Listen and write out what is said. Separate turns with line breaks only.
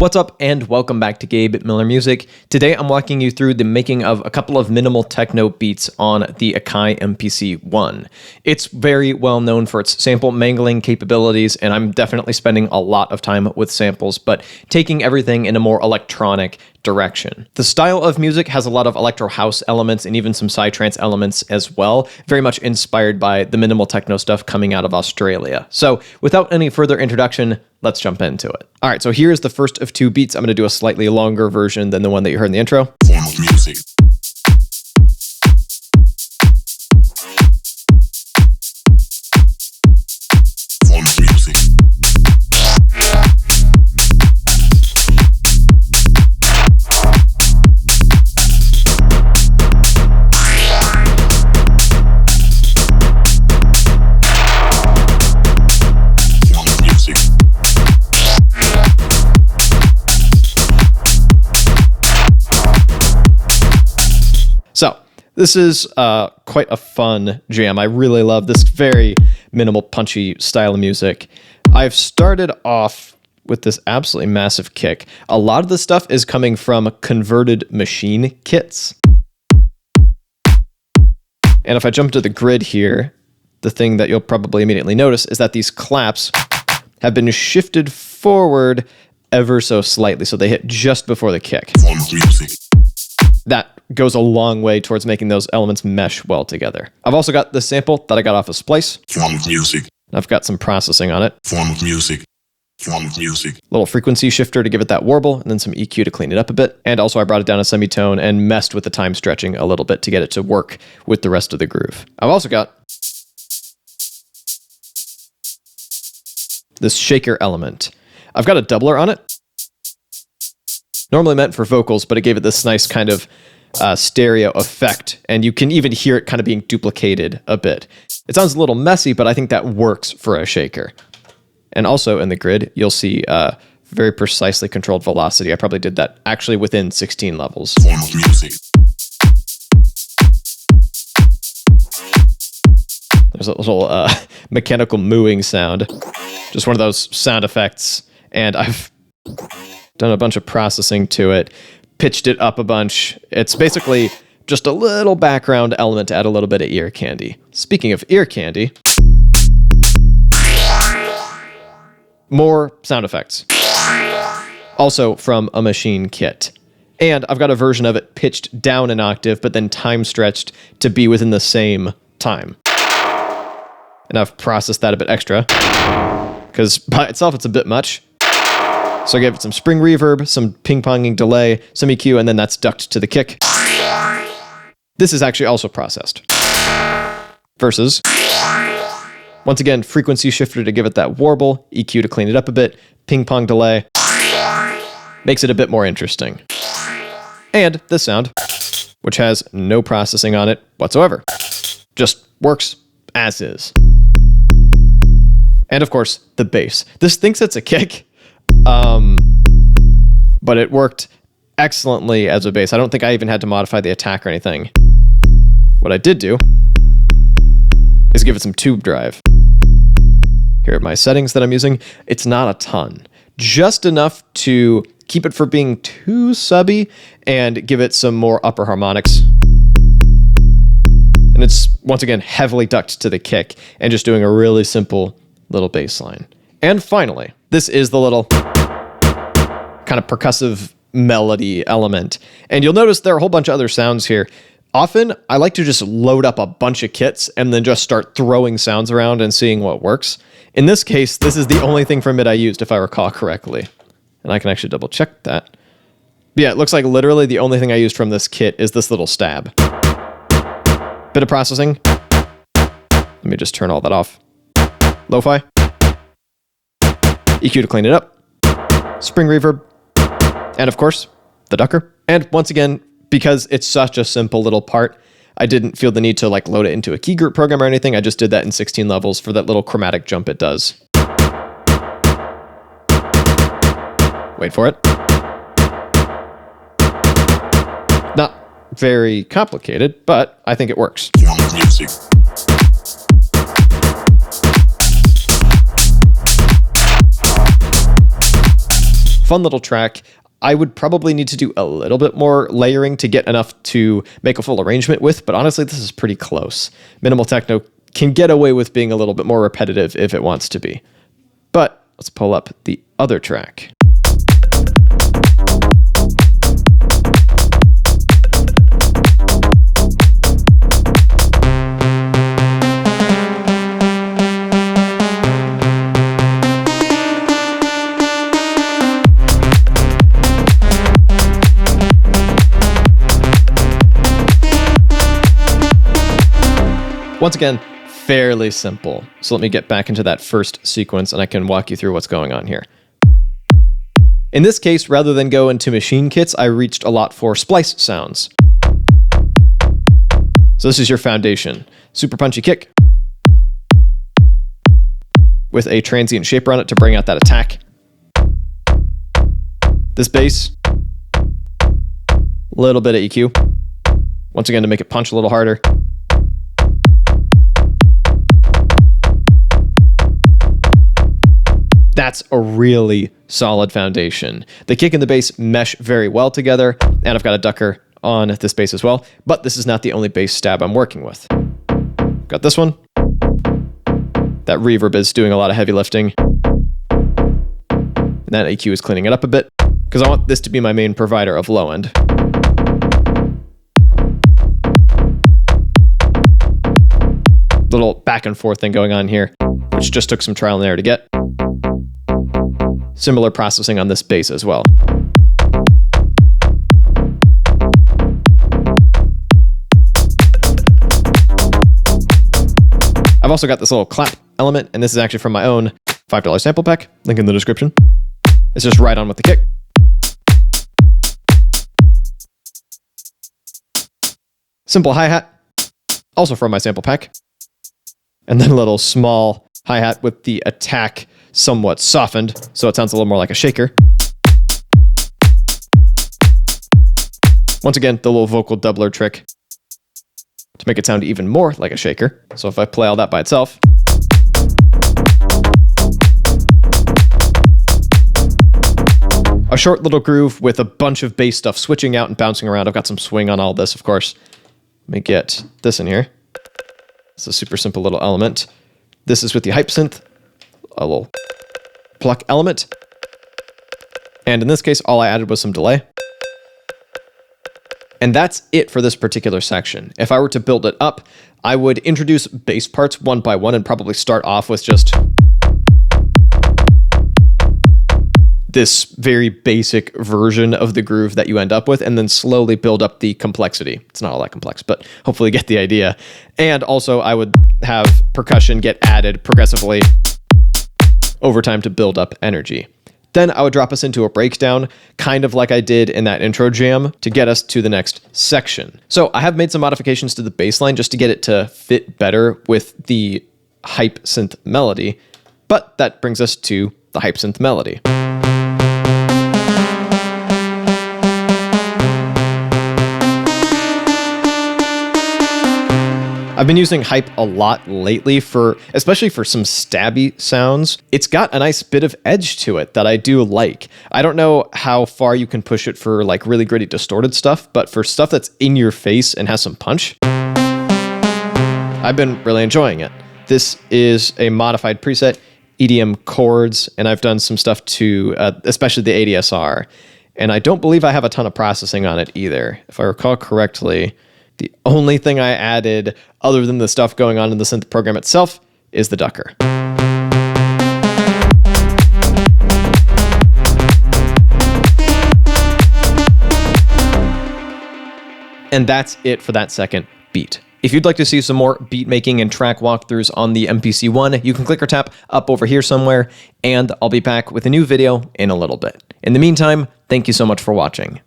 What's up and welcome back to Gabe Miller Music. Today I'm walking you through the making of a couple of minimal techno beats on the Akai MPC One. It's very well known for its sample mangling capabilities, and I'm definitely spending a lot of time with samples, but taking everything in a more electronic direction. The style of music has a lot of electro house elements and even some psytrance elements as well, very much inspired by the minimal techno stuff coming out of Australia. So without any further introduction, let's jump into it. All right, so here's the first of two beats. I'm going to do a slightly longer version than the one that you heard in the intro.
Form of music. Form of music.
So this is quite a fun jam. I really love this very minimal, punchy style of music. I've started off with this absolutely massive kick. A lot of the stuff is coming from converted Maschine kits. And if I jump to the grid here, the thing that you'll probably immediately notice is that these claps have been shifted forward ever so slightly, so they hit just before the kick.
Form of music.
That goes a long way towards making those elements mesh well together. I've also got this sample that I got off of Splice.
Form of music.
I've got some processing on it.
Form of music. Form of music.
Little frequency shifter to give it that warble, and then some EQ to clean it up a bit. And also I brought it down a semitone and messed with the time stretching a little bit to get it to work with the rest of the groove. I've also got this shaker element. I've got a doubler on it. Normally meant for vocals, but it gave it this nice kind of stereo effect, and you can even hear it kind of being duplicated a bit. It sounds a little messy, but I think that works for a shaker. And also in the grid, you'll see very precisely controlled velocity. I probably did that actually within 16 levels.
Form of music.
There's a little mechanical mooing sound. Just one of those sound effects, and I've done a bunch of processing to it, pitched it up a bunch. It's basically just a little background element to add a little bit of ear candy. Speaking of ear candy, more sound effects. Also from a Maschine kit. And I've got a version of it pitched down an octave, but then time stretched to be within the same time. And I've processed that a bit extra, because by itself it's a bit much. So I gave it some spring reverb, some ping-ponging delay, some EQ, and then that's ducked to the kick. This is actually also processed. Versus, once again, frequency shifter to give it that warble, EQ to clean it up a bit, ping-pong delay. Makes it a bit more interesting. And this sound, which has no processing on it whatsoever. Just works as is. And of course, the bass. This thinks it's a kick. But it worked excellently as a bass. I don't think I even had to modify the attack or anything. What I did do is give it some tube drive. Here are my settings that I'm using. It's not a ton. Just enough to keep it from being too subby and give it some more upper harmonics. And it's, once again, heavily ducked to the kick and just doing a really simple little bass line. And finally, this is the little kind of percussive melody element. And you'll notice there are a whole bunch of other sounds here. Often, I like to just load up a bunch of kits and then just start throwing sounds around and seeing what works. In this case, this is the only thing from it I used, if I recall correctly. And I can actually double check that. But yeah, it looks like literally the only thing I used from this kit is this little stab. Bit of processing. Let me just turn all that off. Lo-fi. EQ to clean it up. Spring reverb. And of course, the ducker. And once again, because it's such a simple little part, I didn't feel the need to like load it into a key group program or anything. I just did that in 16 levels for that little chromatic jump it does. Wait for it. Not very complicated, but I think it works.
Form of music.
fun little track. I would probably need to do a little bit more layering to get enough to make a full arrangement with, but honestly, this is pretty close. Minimal techno can get away with being a little bit more repetitive if it wants to be. But let's pull up the other track. Once again, fairly simple. So let me get back into that first sequence and I can walk you through what's going on here. In this case, rather than go into Maschine kits, I reached a lot for Splice sounds. So this is your foundation. Super punchy kick with a transient shaper on it to bring out that attack. This bass, little bit of EQ. Once again, to make it punch a little harder. That's a really solid foundation. The kick and the bass mesh very well together, and I've got a ducker on this bass as well, but this is not the only bass stab I'm working with. Got this one. That reverb is doing a lot of heavy lifting. And that EQ is cleaning it up a bit, because I want this to be my main provider of low end. Little back and forth thing going on here, which just took some trial and error to get. Similar processing on this bass as well. I've also got this little clap element, and this is actually from my own $5 sample pack, link in the description. It's just right on with the kick. Simple hi-hat, also from my sample pack. And then a little small hi-hat with the attack somewhat softened, so it sounds a little more like a shaker. Once again, the little vocal doubler trick to make it sound even more like a shaker. So if I play all that by itself. A short little groove with a bunch of bass stuff switching out and bouncing around. I've got some swing on all this, of course. Let me get this in here. It's a super simple little element. This is with the hype synth, a little pluck element. And in this case, all I added was some delay. And that's it for this particular section. If I were to build it up, I would introduce bass parts one by one and probably start off with just this very basic version of the groove that you end up with, and then slowly build up the complexity. It's not all that complex, but hopefully you get the idea. And also I would have percussion get added progressively over time to build up energy. Then I would drop us into a breakdown, kind of like I did in that intro jam, to get us to the next section. So I have made some modifications to the bass line just to get it to fit better with the hype synth melody, but that brings us to the hype synth melody. I've been using hype a lot lately especially for some stabby sounds. It's got a nice bit of edge to it that I do like. I don't know how far you can push it for like really gritty distorted stuff, but for stuff that's in your face and has some punch, I've been really enjoying it. This is a modified preset, EDM chords, and I've done some stuff to, especially the ADSR. And I don't believe I have a ton of processing on it either. If I recall correctly, the only thing I added, other than the stuff going on in the synth program itself, is the ducker. And that's it for that second beat. If you'd like to see some more beat making and track walkthroughs on the MPC One, you can click or tap up over here somewhere, and I'll be back with a new video in a little bit. In the meantime, thank you so much for watching.